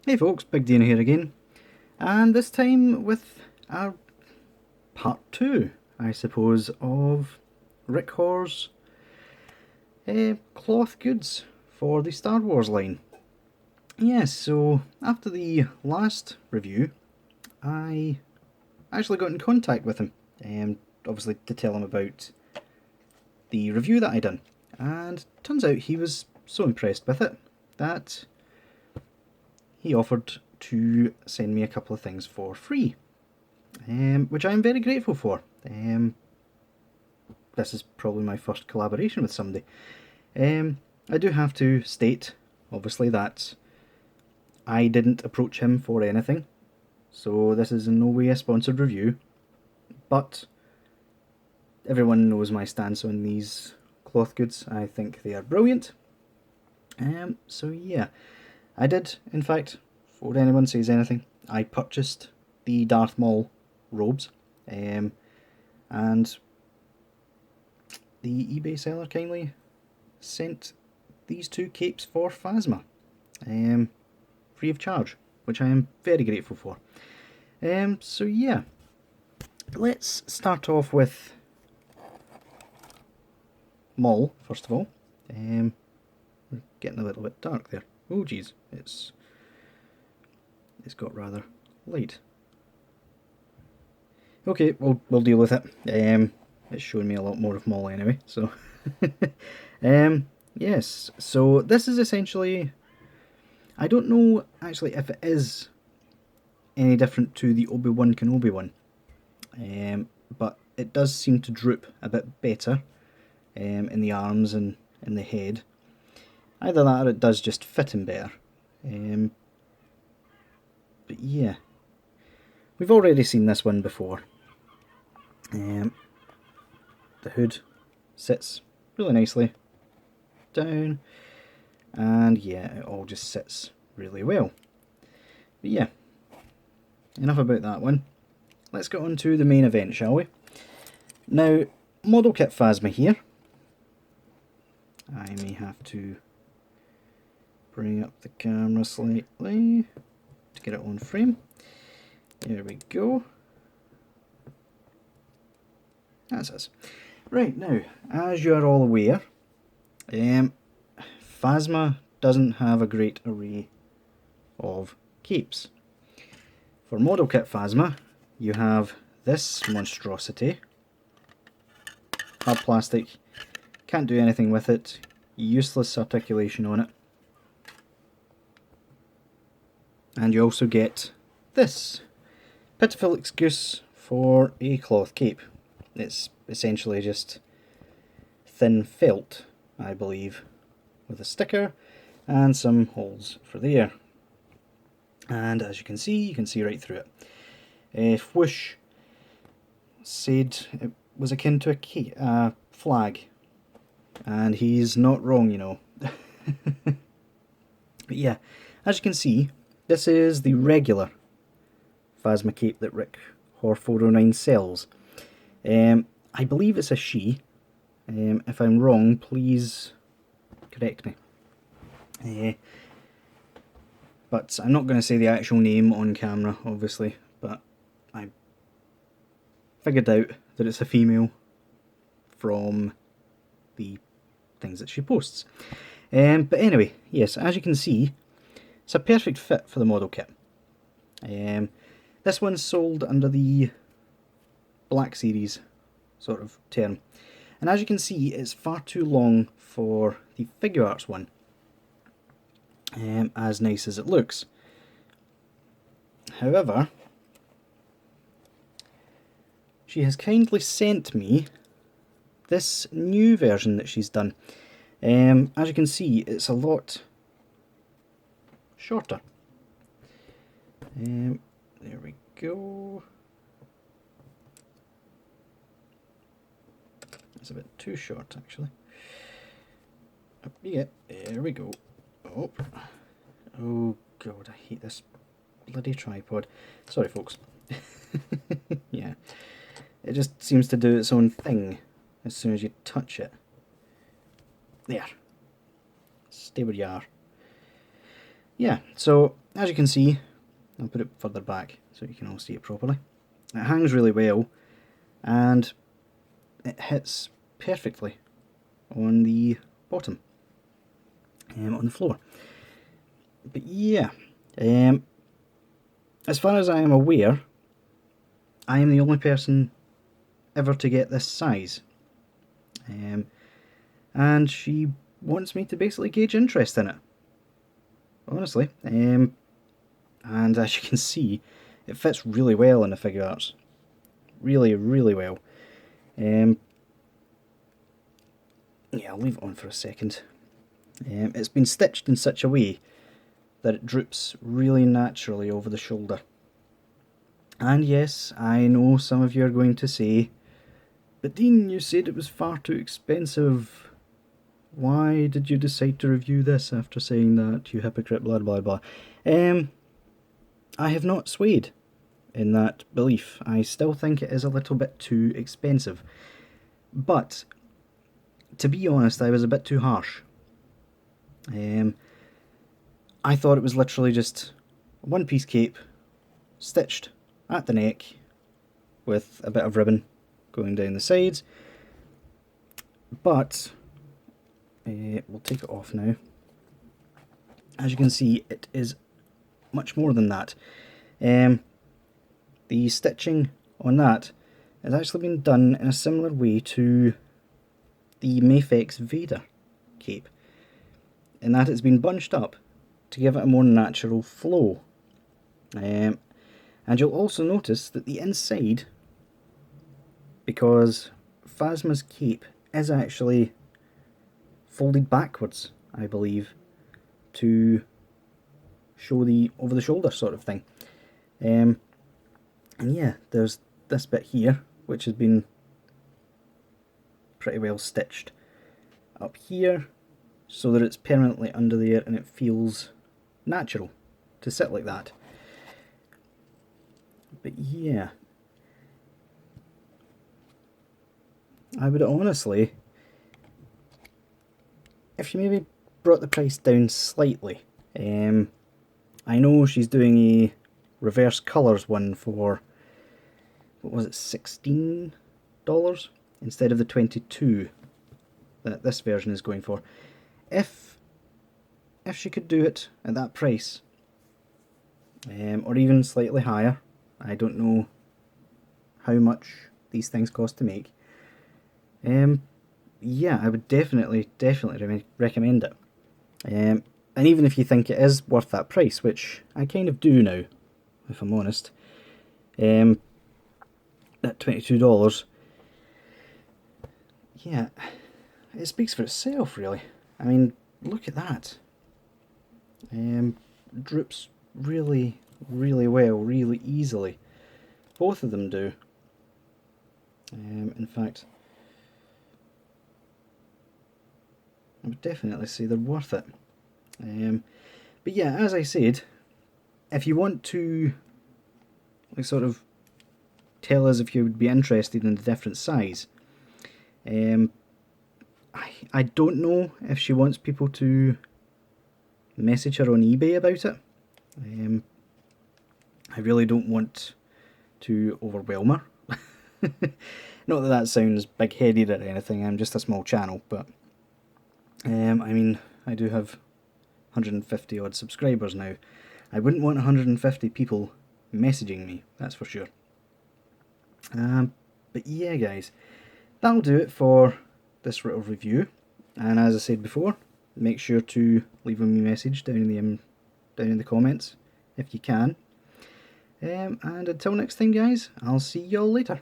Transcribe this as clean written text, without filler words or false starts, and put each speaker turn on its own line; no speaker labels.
Hey folks, Big Deano here again, and this time with our part 2, I suppose, of Rickhor's cloth goods for the Star Wars line. Yes, so after the last review, I actually got in contact with him, obviously to tell him about the review that I done, and turns out he was so impressed with it that he offered to send me a couple of things for free, which I'm very grateful for. This is probably my first collaboration with somebody. I do have to state, obviously, that I didn't approach him for anything, so this is in no way a sponsored review, but everyone knows my stance on these cloth goods. I think they are brilliant. So yeah, I did, in fact, before anyone says anything, I purchased the Darth Maul robes, and the eBay seller kindly sent these two capes for Phasma, free of charge, which I am very grateful for. So yeah, let's start off with Maul, first of all. We're getting a little bit dark there. Oh geez, it's got rather light. Okay, we'll deal with it. It's showing me a lot more of Maul anyway, so yes, so this is essentially, I don't know actually if it is any different to the Obi-Wan Kenobi one, but it does seem to droop a bit better in the arms and in the head. Either that or it does just fit him better. But yeah, we've already seen this one before. The hood sits really nicely down, and yeah, it all just sits really well. But yeah, enough about that one. Let's get on to the main event, shall we? Now, model kit Phasma here. I may have to bring up the camera slightly to get it on frame. There we go. That's us. Right, now, as you are all aware, Phasma doesn't have a great array of capes. For model kit Phasma, you have this monstrosity. Hard plastic, can't do anything with it, useless articulation on it. And you also get this pitiful excuse for a cloth cape. It's essentially just thin felt, I believe, with a sticker and some holes for the air. And as you can see right through it. Whoosh said it was akin to a flag, and he's not wrong, you know. But yeah, as you can see, this is the regular Phasma cape that Rickhor409 sells. I believe it's a she. If I'm wrong, please correct me. But I'm not going to say the actual name on camera, obviously, but I figured out that it's a female from the things that she posts. But anyway, yes, as you can see, it's a perfect fit for the model kit. This one's sold under the Black Series sort of term. And as you can see, it's far too long for the Figuarts one, as nice as it looks. However, she has kindly sent me this new version that she's done. As you can see, it's a lot shorter. There we go. It's a bit too short, actually. Up you get. There we go. Oh. Oh god, I hate this bloody tripod. Sorry, folks. Yeah. It just seems to do its own thing as soon as you touch it. There. Stay where you are. Yeah, so as you can see, I'll put it further back so you can all see it properly. It hangs really well, and it hits perfectly on the bottom, on the floor. But yeah, as far as I am aware, I am the only person ever to get this size. And she wants me to basically gauge interest in it, honestly. And as you can see, it fits really well in the Figuarts. Really, really well. Yeah, I'll leave it on for a second. It's been stitched in such a way that it droops really naturally over the shoulder. And yes, I know some of you are going to say, "But Dean, you said it was far too expensive. Why did you decide to review this after saying that, you hypocrite, blah blah blah." I have not swayed in that belief. I still think it is a little bit too expensive. But, to be honest, I was a bit too harsh. I thought it was literally just a one-piece cape, stitched at the neck, with a bit of ribbon going down the sides. But, we'll take it off now. As you can see, it is much more than that. The stitching on that has actually been done in a similar way to the Mafex Vader cape, in that it's been bunched up to give it a more natural flow. And you'll also notice that the inside, because Phasma's cape is actually folded backwards, I believe, to show the over the shoulder sort of thing. And yeah, there's this bit here which has been pretty well stitched up here so that it's permanently under there and it feels natural to sit like that. But yeah, I would honestly, if you maybe brought the price down slightly, I know she's doing a reverse colours one for, what was it, $16 instead of the $22 that this version is going for. If she could do it at that price, or even slightly higher, I don't know how much these things cost to make, yeah, I would definitely recommend it. And even if you think it is worth that price, which I kind of do now, if I'm honest, that $22, yeah, it speaks for itself, really. I mean, look at that. Droops really, really well, really easily. Both of them do. In fact, I would definitely say they're worth it. But yeah, as I said, if you want to sort of tell us if you would be interested in the different size, I don't know if she wants people to message her on eBay about it. I really don't want to overwhelm her. Not that that sounds big-headed or anything, I'm just a small channel, but I mean, I do have 150 odd subscribers now. I wouldn't want 150 people messaging me, that's for sure. But yeah, guys, that'll do it for this little review. And as I said before, make sure to leave me a message down in the comments if you can. And until next time, guys, I'll see y'all later.